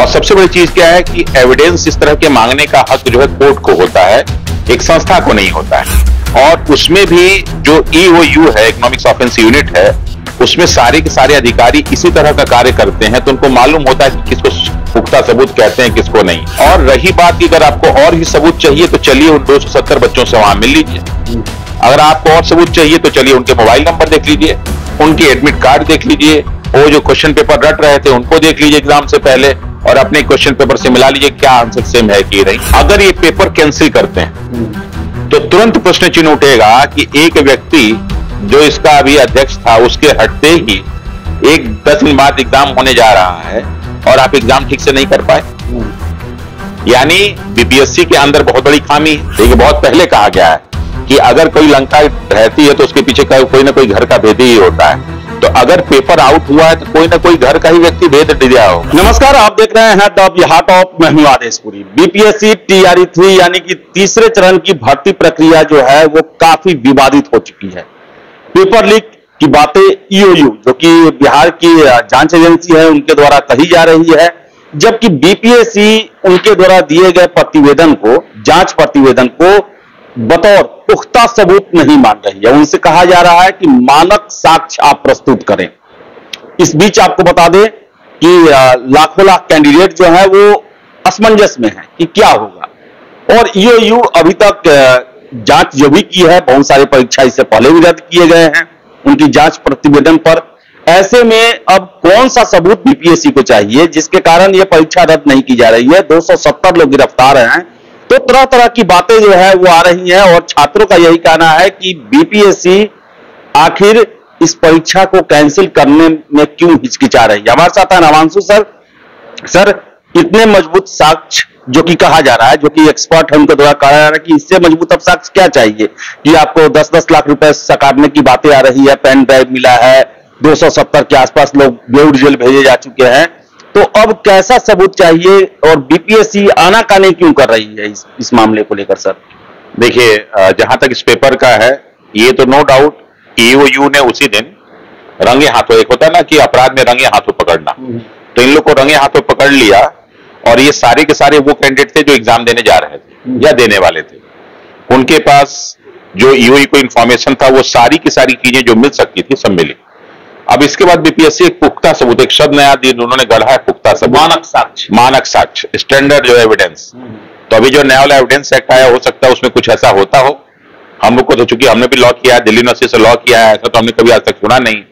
और सबसे बड़ी चीज क्या है कि एविडेंस इस तरह के मांगने का हक जो है कोर्ट को होता है, एक संस्था को नहीं होता है। और उसमें भी जो EOU है, इकोनॉमिक्स ऑफेंस यूनिट है, उसमें सारे के सारे अधिकारी इसी तरह का कार्य करते हैं, तो उनको मालूम होता है कि किसको पुख्ता सबूत कहते हैं, किसको नहीं। और रही बात कि अगर आपको और ही सबूत चाहिए तो चलिए उन 270 बच्चों से वहां मिल लीजिए। अगर आपको और सबूत चाहिए तो चलिए उनके मोबाइल नंबर देख लीजिए, उनके एडमिट कार्ड देख लीजिए, वो जो क्वेश्चन पेपर रट रहे थे उनको देख लीजिए एग्जाम से पहले, और अपने क्वेश्चन पेपर से मिला लीजिए क्या आंसर सेम है कि नहीं। अगर ये पेपर कैंसिल करते हैं तो तुरंत प्रश्न चिन्ह उठेगा कि एक व्यक्ति जो इसका अभी अध्यक्ष था उसके हटते ही 10 दिन बाद एग्जाम होने जा रहा है और आप एग्जाम ठीक से नहीं कर पाए, यानी बीपीएससी के अंदर बहुत बड़ी खामी है। देखिए, बहुत पहले कहा गया है कि अगर कोई लंका रहती है तो उसके पीछे कोई ना कोई घर का भेदी ही होता है। तो अगर पेपर आउट हुआ है तो कोई ना कोई घर का ही व्यक्ति भेद दिया होगा। नमस्कार, आप देख रहे हैं द बिहार ऑफ, मैं हूं आदेशपुरी। बीपीएससी TRE3 यानी कि तीसरे चरण की भर्ती प्रक्रिया जो है वो काफी विवादित हो चुकी है। पेपर लीक की बातें EOU जो कि बिहार की जांच एजेंसी है उनके द्वारा कही जा रही है, जबकि बीपीएससी उनके द्वारा दिए गए प्रतिवेदन को, जांच प्रतिवेदन को बतौर पुख्ता सबूत नहीं मान रही है। उनसे कहा जा रहा है कि मानक साक्ष्य आप प्रस्तुत करें। इस बीच आपको बता दें कि लाखों लाख कैंडिडेट जो है वो असमंजस में है कि क्या होगा। और EOU अभी तक जांच जो भी की है, बहुत सारी परीक्षा इससे पहले भी रद्द किए गए हैं उनकी जांच प्रतिवेदन पर। ऐसे में अब कौन सा सबूत बीपीएससी को चाहिए जिसके कारण यह परीक्षा रद्द नहीं की जा रही है। 270 लोग गिरफ्तार हैं, तो तरह तरह की बातें जो है वो आ रही हैं और छात्रों का यही कहना है कि बीपीएससी आखिर इस परीक्षा को कैंसिल करने में क्यों हिचकिचा रही है। हमारे साथ है नवांशु सर। सर, इतने मजबूत साक्ष्य जो कि कहा जा रहा है, जो कि एक्सपर्ट है उनके द्वारा कहा जा रहा है कि इससे मजबूत अब साक्ष्य क्या चाहिए कि आपको 10-10 लाख रुपए सकाटने की बातें आ रही है, पेन ड्राइव मिला है, 270 के आसपास लोग बेउड जेल भेजे जा चुके हैं, तो अब कैसा सबूत चाहिए और बीपीएससी आनाकानी क्यों कर रही है इस मामले को लेकर। सर देखिए, जहां तक इस पेपर का है, ये तो नो डाउट EOU ने उसी दिन रंगे हाथों, एक होता है ना कि अपराध में रंगे हाथों पकड़ना, तो इन लोग को रंगे हाथों पकड़ लिया। और ये सारे के सारे वो कैंडिडेट थे जो एग्जाम देने जा रहे थे या देने वाले थे, उनके पास जो EOU को इंफॉर्मेशन था वो सारी की सारी चीजें जो मिल सकती थी सब मिली। अब इसके बाद बीपीएससी एक पुख्ता सबूत, एक शब्द नया दिन उन्होंने गढ़ा है, पुख्ता सबूत, मानक साक्ष्य, स्टैंडर्ड जो एविडेंस। तो अभी जो नया वाला एविडेंस एक्ट आया, हो सकता है उसमें कुछ ऐसा होता हो। हम लोग को तो चूंकि हमने भी लॉ किया है, दिल्ली यूनिवर्सिटी से लॉ किया है, ऐसा तो हमने कभी आज तक सुना नहीं।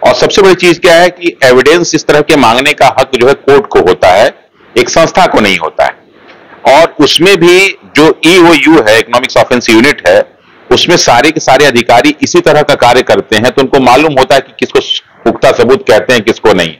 और सबसे बड़ी चीज क्या है कि एविडेंस इस तरह के मांगने का हक जो है कोर्ट को होता है, एक संस्था को नहीं होता है। और उसमें भी जो EOU है, इकोनॉमिक्स ऑफेंस यूनिट है, उसमें सारे के सारे अधिकारी इसी तरह का कार्य करते हैं, तो उनको मालूम होता है कि किसको पुख्ता सबूत कहते हैं, किसको नहीं।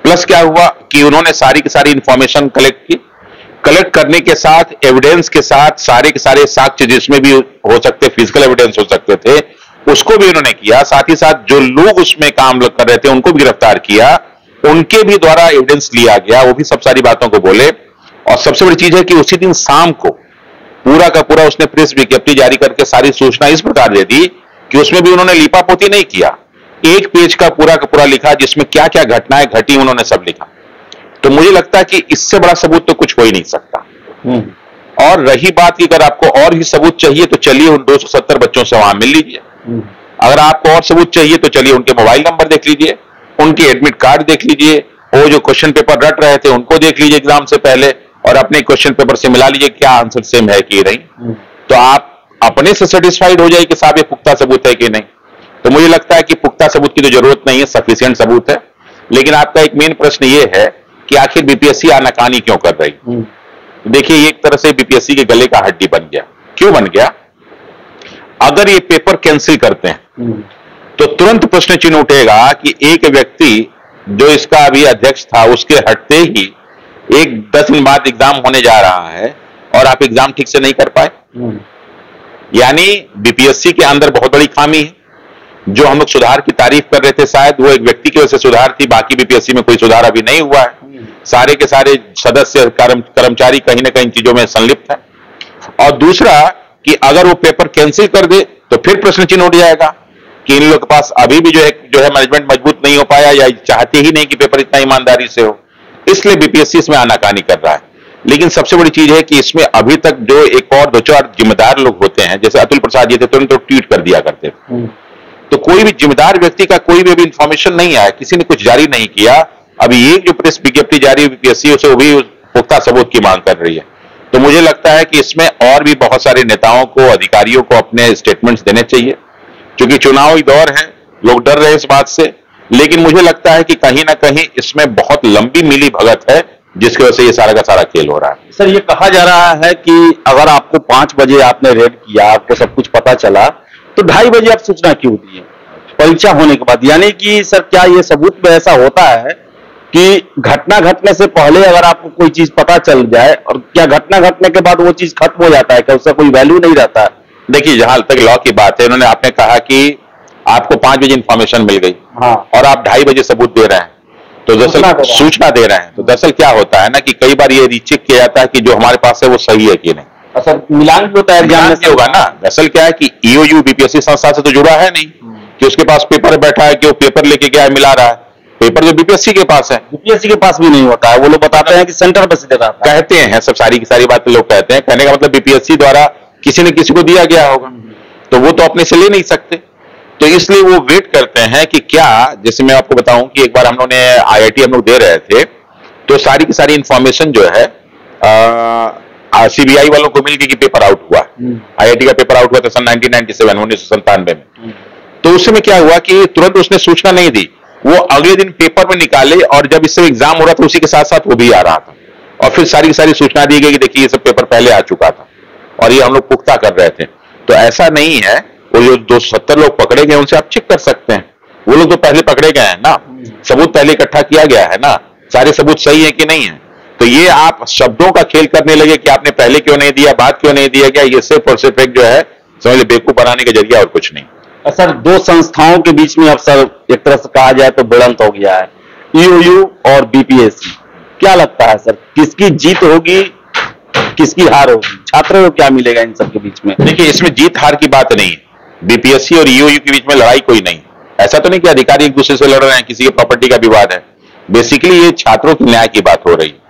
प्लस क्या हुआ कि उन्होंने सारी की सारी इंफॉर्मेशन कलेक्ट करने के साथ, एविडेंस के साथ, सारे के सारे साक्ष्य जिसमें भी हो सकते, फिजिकल एविडेंस हो सकते थे, उसको भी उन्होंने किया। साथ ही साथ जो लोग उसमें काम कर रहे थे उनको भी गिरफ्तार किया, उनके भी द्वारा एविडेंस लिया गया, वो भी सब सारी बातों को बोले। और सबसे बड़ी चीज है कि उसी दिन शाम को पूरा का पूरा उसने प्रेस विज्ञप्ति जारी करके सारी सूचना इस प्रकार दे दी कि उसमें भी उन्होंने लीपापोती नहीं किया, एक पेज का पूरा लिखा जिसमें क्या क्या घटनाएं घटी उन्होंने सब लिखा। तो मुझे लगता है कि इससे बड़ा सबूत तो कुछ हो ही नहीं सकता। और रही बात कि अगर आपको और ही सबूत चाहिए तो चलिए उन 270 बच्चों से वहां मिल लीजिए। अगर आपको और सबूत चाहिए तो चलिए उनके मोबाइल नंबर देख लीजिए, उनके एडमिट कार्ड देख लीजिए, वो जो क्वेश्चन पेपर रट रहे थे उनको देख लीजिए एग्जाम से पहले, और अपने क्वेश्चन पेपर से मिला लीजिए क्या आंसर सेम है कि नहीं। तो आप अपने से सेटिस्फाइड हो जाए कि साहब ये पुख्ता सबूत है कि नहीं। तो मुझे लगता है कि पुख्ता सबूत की तो जरूरत नहीं है, सफिशिएंट सबूत है। लेकिन आपका एक मेन प्रश्न ये है कि आखिर बीपीएससी आनाकानी क्यों कर रही। देखिए, एक तरह से बीपीएससी के गले का हड्डी बन गया। क्यों बन गया? अगर ये पेपर कैंसिल करते हैं तो तुरंत प्रश्न चिन्ह उठेगा कि एक व्यक्ति जो इसका अभी अध्यक्ष था उसके हटते ही 10 दिन बाद एग्जाम होने जा रहा है और आप एग्जाम ठीक से नहीं कर पाए, यानी बीपीएससी के अंदर बहुत बड़ी खामी है। जो हम लोग सुधार की तारीफ कर रहे थे, शायद वो एक व्यक्ति की वजह से सुधार थी, बाकी बीपीएससी में कोई सुधार अभी नहीं हुआ है। सारे के सारे सदस्य कर्मचारी कहीं ना कहीं चीजों में संलिप्त है। और दूसरा कि अगर वो पेपर कैंसिल कर दे तो फिर प्रश्न चिन्ह उठ जाएगा कि इन लोगों के पास अभी भी जो है मैनेजमेंट मजबूत नहीं हो पाया या चाहते ही नहीं कि पेपर इतना ईमानदारी से हो। इसलिए बीपीएससी इसमें आनाकानी कर रहा है। लेकिन सबसे बड़ी चीज है कि इसमें अभी तक जो एक और दो चार जिम्मेदार लोग होते हैं, जैसे अतुल प्रसाद जी थे, तुरंत तो ट्वीट कर दिया करते थे। तो कोई भी जिम्मेदार व्यक्ति का कोई भी अभी इंफॉर्मेशन नहीं आया, किसी ने कुछ जारी नहीं किया। अभी ये जो प्रेस विज्ञप्ति जारी है बीपीएससी से, वो भी पुख्ता सबूत की मांग कर रही है। तो मुझे लगता है कि इसमें और भी बहुत सारे नेताओं को, अधिकारियों को अपने स्टेटमेंट्स देने चाहिए, क्योंकि चुनावी दौर है, लोग डर रहे हैं इस बात से। लेकिन मुझे लगता है कि कहीं ना कहीं इसमें बहुत लंबी मिली भगत है, जिसकी वजह से ये सारा का सारा खेल हो रहा है। सर, ये कहा जा रहा है कि अगर आपको 5 बजे आपने रेड किया, आपको सब कुछ पता चला, तो 2:30 बजे आप सूचना क्यों दिए परीक्षा होने के बाद? यानी कि सर, क्या ये सबूत में ऐसा होता है कि घटना घटने से पहले अगर आपको कोई चीज पता चल जाए, और क्या घटना घटने के बाद वो चीज खत्म हो जाता है, क्या उसका कोई वैल्यू नहीं रहता? देखिए, जहां तक लॉ की बात है, उन्होंने आपने कहा कि आपको 5 बजे इंफॉर्मेशन मिल गई, हाँ, और आप 2:30 बजे सबूत दे रहे हैं, तो दरअसल सूचना दे रहे हैं। तो दरअसल क्या होता है ना कि कई बार ये रीचेक किया जाता है कि जो हमारे पास है वो सही है कि नहीं। सर, मिलान भी होता है, मिलान भी होगा ना। दरअसल क्या है कि ईओयू बीपीएससी संस्था से तो जुड़ा है नहीं कि उसके पास पेपर बैठा है कि वो पेपर लेके गया है, मिला रहा है। पेपर जो बीपीएससी के पास है, बीपीएससी के पास भी नहीं होता है। वो लोग बताते हैं कि सेंटर पर सीधे रहता है। कहते हैं सब, सारी की सारी बातें लोग कहते हैं। कहने का मतलब बीपीएससी द्वारा किसी न किसी को दिया गया होगा, तो वो तो अपने से ले नहीं सकते। तो इसलिए वो वेट करते हैं कि क्या, जैसे मैं आपको बताऊं कि एक बार हम लोग ने आईआईटी हम लोग दे रहे थे, तो सारी की सारी इंफॉर्मेशन जो है सीबीआई वालों को मिल गई कि पेपर आउट हुआ। आईआईटी का पेपर आउट हुआ था सन 1997 में। तो उस समय क्या हुआ कि तुरंत उसने सूचना नहीं दी, वो अगले दिन पेपर में निकाले, और जब इससे एग्जाम हो रहा था उसी के साथ साथ वो भी आ रहा था, और फिर सारी की सारी सूचना दी गई कि देखिए ये सब पेपर पहले आ चुका था, और ये हम लोग पुख्ता कर रहे थे। तो ऐसा नहीं है, वो जो 270 लोग पकड़े गए उनसे आप चेक कर सकते हैं, वो लोग तो पहले पकड़े गए हैं ना, सबूत पहले इकट्ठा किया गया है ना, सारे सबूत सही है कि नहीं है। तो ये आप शब्दों का खेल करने लगे कि आपने पहले क्यों नहीं दिया, बाद क्यों नहीं दिया गया, ये सिर्फ और सिर्फ एक जो है समझ लीजिए बेवकूफ बनाने का जरिया और कुछ नहीं। सर, 2 संस्थाओं के बीच में अब सर एक तरह से कहा जाए तो भिड़ंत हो गया है, ईओयू और बीपीएससी। क्या लगता है सर, किसकी जीत होगी, किसकी हार होगी? छात्रों को क्या मिलेगा इन सब के बीच में? देखिए, इसमें जीत हार की बात नहीं है। बीपीएससी और ईओयू के बीच में लड़ाई कोई नहीं, ऐसा तो नहीं कि अधिकारी एक दूसरे से लड़ रहे हैं, किसी की प्रॉपर्टी का विवाद है। बेसिकली ये छात्रों के न्याय की बात हो रही है।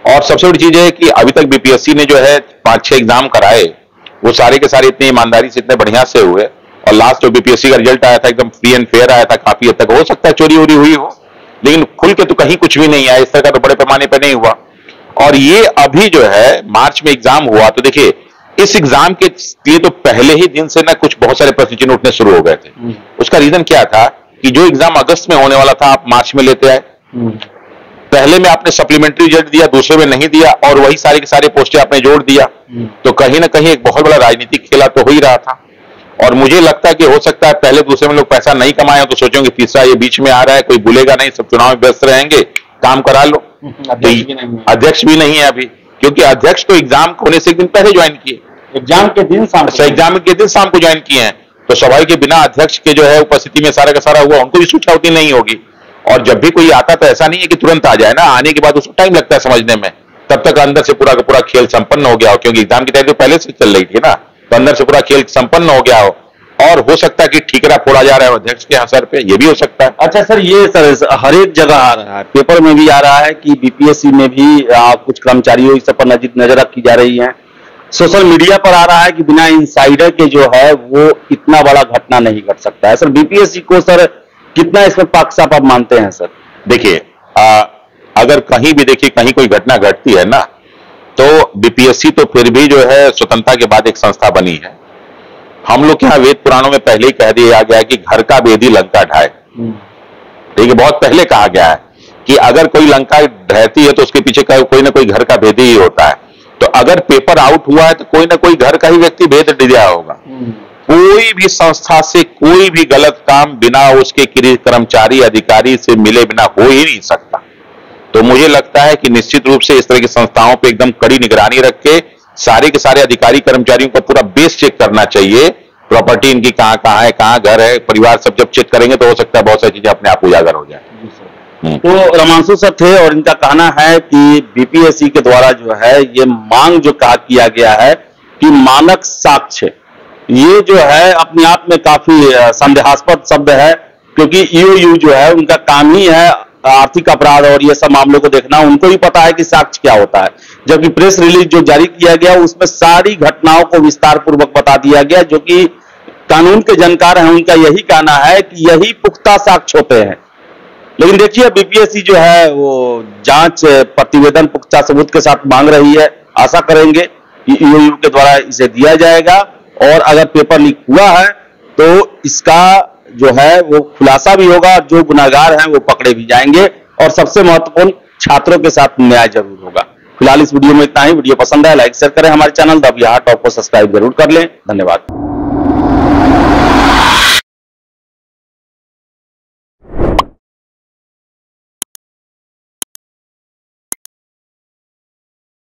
और सबसे बड़ी चीज है कि अभी तक बीपीएससी ने जो है 5-6 एग्जाम कराए, वो सारे के सारे इतनी ईमानदारी से, इतने बढ़िया से हुए, और लास्ट जो बीपीएससी का रिजल्ट आया था एकदम फ्री एंड फेयर आया था। काफी हद तक हो सकता है चोरी वोरी हुई हो, लेकिन खुल के तो कहीं कुछ भी नहीं आया, इस तरह का तो बड़े पैमाने पर नहीं हुआ। और ये अभी जो है मार्च में एग्जाम हुआ, तो देखिए इस एग्जाम के लिए तो पहले ही दिन से ना कुछ बहुत सारे प्रश्न चिन्ह उठने शुरू हो गए थे। उसका रीजन क्या था कि जो एग्जाम अगस्त में होने वाला था आप मार्च में लेते आए। पहले में आपने सप्लीमेंट्री रिजल्ट दिया, दूसरे में नहीं दिया, और वही सारे के सारे पोस्टें आपने जोड़ दिया। तो कहीं ना कहीं एक बहुत बड़ा राजनीतिक खेला तो हो ही रहा था। और मुझे लगता है कि हो सकता है पहले दूसरे में लोग पैसा नहीं कमाए तो सोचेंगे तीसरा ये बीच में आ रहा है, कोई भूलेगा नहीं, सब चुनाव में व्यस्त रहेंगे, काम करा लो। अध्यक्ष भी नहीं है अभी, क्योंकि अध्यक्ष तो एग्जाम होने से एक दिन पहले ज्वाइन किए, एग्जाम के दिन शाम को ज्वाइन किए हैं। तो स्वाभाविक के बिना अध्यक्ष के जो है उपस्थिति में सारा का सारा हुआ, उनको भी सूचना होती नहीं होगी। और जब भी कोई आता तो ऐसा नहीं है कि तुरंत आ जाए ना, आने के बाद उसको टाइम लगता है समझने में, तब तक अंदर से पूरा का पूरा खेल संपन्न हो गया हो, क्योंकि एग्जाम की तैयारी तो पहले से चल रही थी ना, तो अंदर से पूरा खेल संपन्न हो गया हो। और हो सकता है कि ठीकरा फोड़ा जा रहा है अध्यक्ष के सर पे, ये भी हो सकता है। अच्छा सर, ये सर हर एक जगह आ रहा है, पेपर में भी आ रहा है कि बीपीएससी में भी कुछ कर्मचारियों सब पर नजर रखी जा रही है, सोशल मीडिया पर आ रहा है कि बिना इंसाइडर के जो है वो इतना बड़ा घटना नहीं घट सकता है। सर, बीपीएससी को सर कितना इसमें पक्षपात आप मानते हैं सर? देखिए, अगर कहीं भी देखिए कहीं कोई घटना घटती है ना, तो बीपीएससी तो फिर भी जो है स्वतंत्रता के बाद एक संस्था बनी है। हम लोग के यहाँ वेद पुराणों में पहले ही कह दिया गया है कि घर का भेदी लंका ढाए। ठीक है, बहुत पहले कहा गया है कि अगर कोई लंका ढहती है तो उसके पीछे कोई ना कोई घर का भेदी ही होता है। तो अगर पेपर आउट हुआ है तो कोई ना कोई घर का ही व्यक्ति भेद दिया होगा। कोई भी संस्था से कोई भी गलत काम बिना उसके कर्मचारी अधिकारी से मिले बिना हो ही नहीं सकता। तो मुझे लगता है कि निश्चित रूप से इस तरह की संस्थाओं पे एकदम कड़ी निगरानी रख के सारे के सारे अधिकारी कर्मचारियों का पूरा बेस चेक करना चाहिए। प्रॉपर्टी इनकी कहां कहां है, कहां घर है, परिवार सब जब चेक करेंगे तो हो सकता है बहुत सारी चीजें अपने आप उजागर हो जाए। तो रमांशु सर थे और इनका कहना है कि बीपीएससी के द्वारा जो है ये मांग जो किया गया है कि मानक साक्ष्य, ये जो है अपने आप में काफी संदेहास्पद शब्द है, क्योंकि ईओयू जो है उनका काम ही है आर्थिक अपराध और ये सब मामलों को देखना, उनको ही पता है कि साक्ष्य क्या होता है। जबकि प्रेस रिलीज जो जारी किया गया उसमें सारी घटनाओं को विस्तार पूर्वक बता दिया गया, जो कि कानून के जानकार हैं उनका यही कहना है कि यही पुख्ता साक्ष्य होते हैं। लेकिन देखिए बीपीएससी जो है वो जांच प्रतिवेदन पुख्ता सबूत के साथ मांग रही है। आशा करेंगे कि ईओयू के द्वारा इसे दिया जाएगा और अगर पेपर लीक हुआ है तो इसका जो है वो खुलासा भी होगा, जो गुनाहगार हैं वो पकड़े भी जाएंगे और सबसे महत्वपूर्ण छात्रों के साथ न्याय जरूर होगा। फिलहाल इस वीडियो में इतना ही। वीडियो पसंद आए लाइक शेयर करें, हमारे चैनल द बिहार टॉप को सब्सक्राइब जरूर कर लें। धन्यवाद।